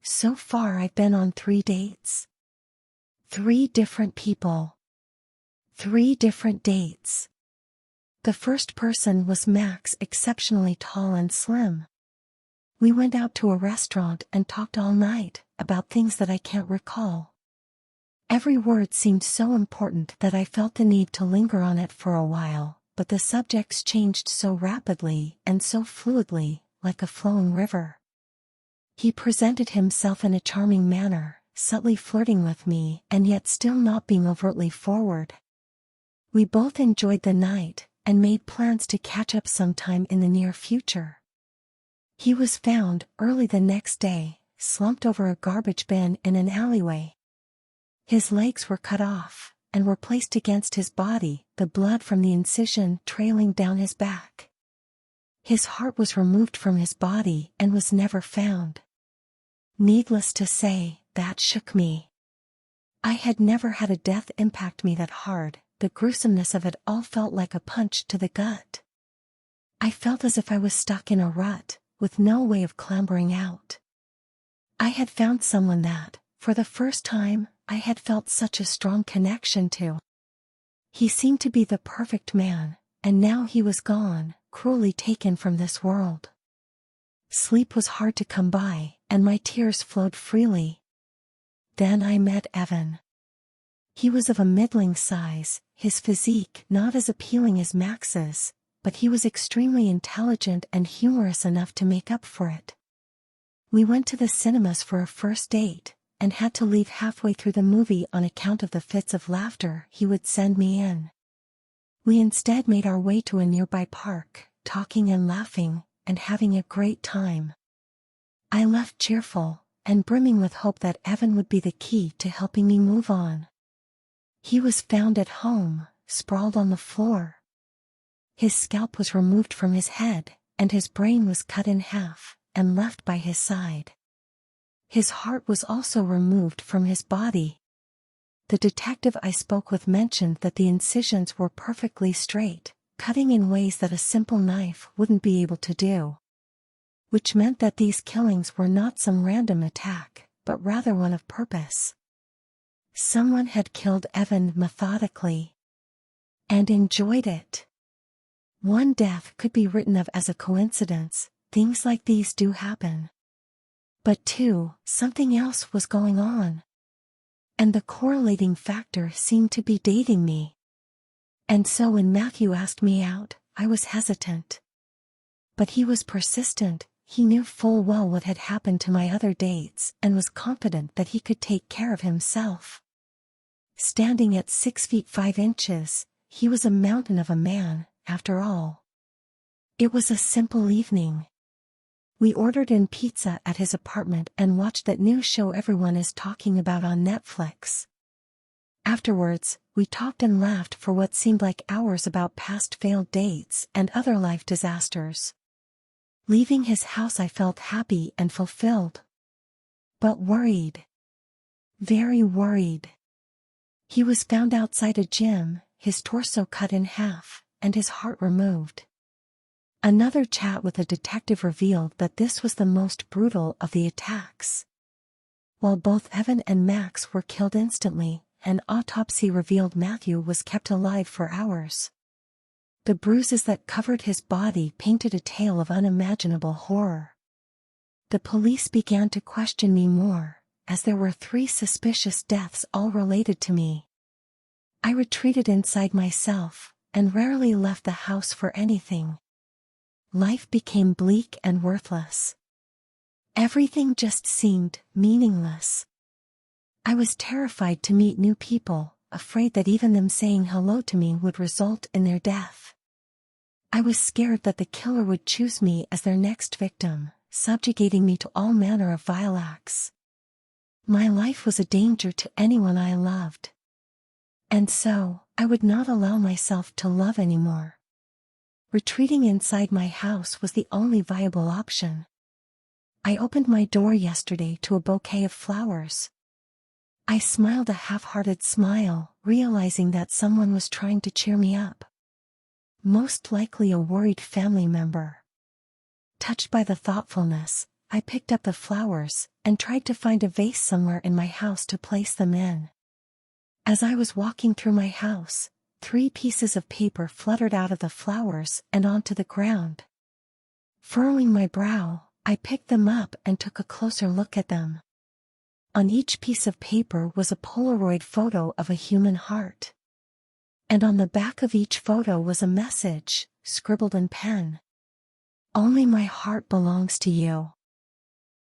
So far I've been on 3 dates. 3 different people. 3 different dates. The first person was Max, exceptionally tall and slim. We went out to a restaurant and talked all night, about things that I can't recall. Every word seemed so important that I felt the need to linger on it for a while, but the subjects changed so rapidly and so fluidly, like a flowing river. He presented himself in a charming manner, subtly flirting with me and yet still not being overtly forward. We both enjoyed the night, and made plans to catch up sometime in the near future. He was found, early the next day, slumped over a garbage bin in an alleyway. His legs were cut off, and were placed against his body, the blood from the incision trailing down his back. His heart was removed from his body and was never found. Needless to say, that shook me. I had never had a death impact me that hard. The gruesomeness of it all felt like a punch to the gut. I felt as if I was stuck in a rut, with no way of clambering out. I had found someone that, for the first time, I had felt such a strong connection to. He seemed to be the perfect man, and now he was gone, cruelly taken from this world. Sleep was hard to come by, and my tears flowed freely. Then I met Evan. He was of a middling size, his physique not as appealing as Max's, but he was extremely intelligent and humorous enough to make up for it. We went to the cinemas for a first date, and had to leave halfway through the movie on account of the fits of laughter he would send me in. We instead made our way to a nearby park, talking and laughing, and having a great time. I left cheerful, and brimming with hope that Evan would be the key to helping me move on. He was found at home, sprawled on the floor. His scalp was removed from his head, and his brain was cut in half, and left by his side. His heart was also removed from his body. The detective I spoke with mentioned that the incisions were perfectly straight, cutting in ways that a simple knife wouldn't be able to do. Which meant that these killings were not some random attack, but rather one of purpose. Someone had killed Evan methodically. And enjoyed it. One death could be written of as a coincidence, things like these do happen. But 2, something else was going on. And the correlating factor seemed to be dating me. And so when Matthew asked me out, I was hesitant. But he was persistent. He knew full well what had happened to my other dates and was confident that he could take care of himself. Standing at 6 feet 5 inches, he was a mountain of a man, after all. It was a simple evening. We ordered in pizza at his apartment and watched that new show everyone is talking about on Netflix. Afterwards, we talked and laughed for what seemed like hours about past failed dates and other life disasters. Leaving his house I felt happy and fulfilled. But worried. Very worried. He was found outside a gym, his torso cut in half, and his heart removed. Another chat with a detective revealed that this was the most brutal of the attacks. While both Evan and Max were killed instantly, an autopsy revealed Matthew was kept alive for hours. The bruises that covered his body painted a tale of unimaginable horror. The police began to question me more, as there were 3 suspicious deaths all related to me. I retreated inside myself, and rarely left the house for anything. Life became bleak and worthless. Everything just seemed meaningless. I was terrified to meet new people, afraid that even them saying hello to me would result in their death. I was scared that the killer would choose me as their next victim, subjugating me to all manner of vile acts. My life was a danger to anyone I loved. And so, I would not allow myself to love anymore. Retreating inside my house was the only viable option. I opened my door yesterday to a bouquet of flowers. I smiled a half-hearted smile, realizing that someone was trying to cheer me up. Most likely a worried family member. Touched by the thoughtfulness, I picked up the flowers and tried to find a vase somewhere in my house to place them in. As I was walking through my house, 3 pieces of paper fluttered out of the flowers and onto the ground. Furrowing my brow, I picked them up and took a closer look at them. On each piece of paper was a Polaroid photo of a human heart. And on the back of each photo was a message, scribbled in pen. Only my heart belongs to you.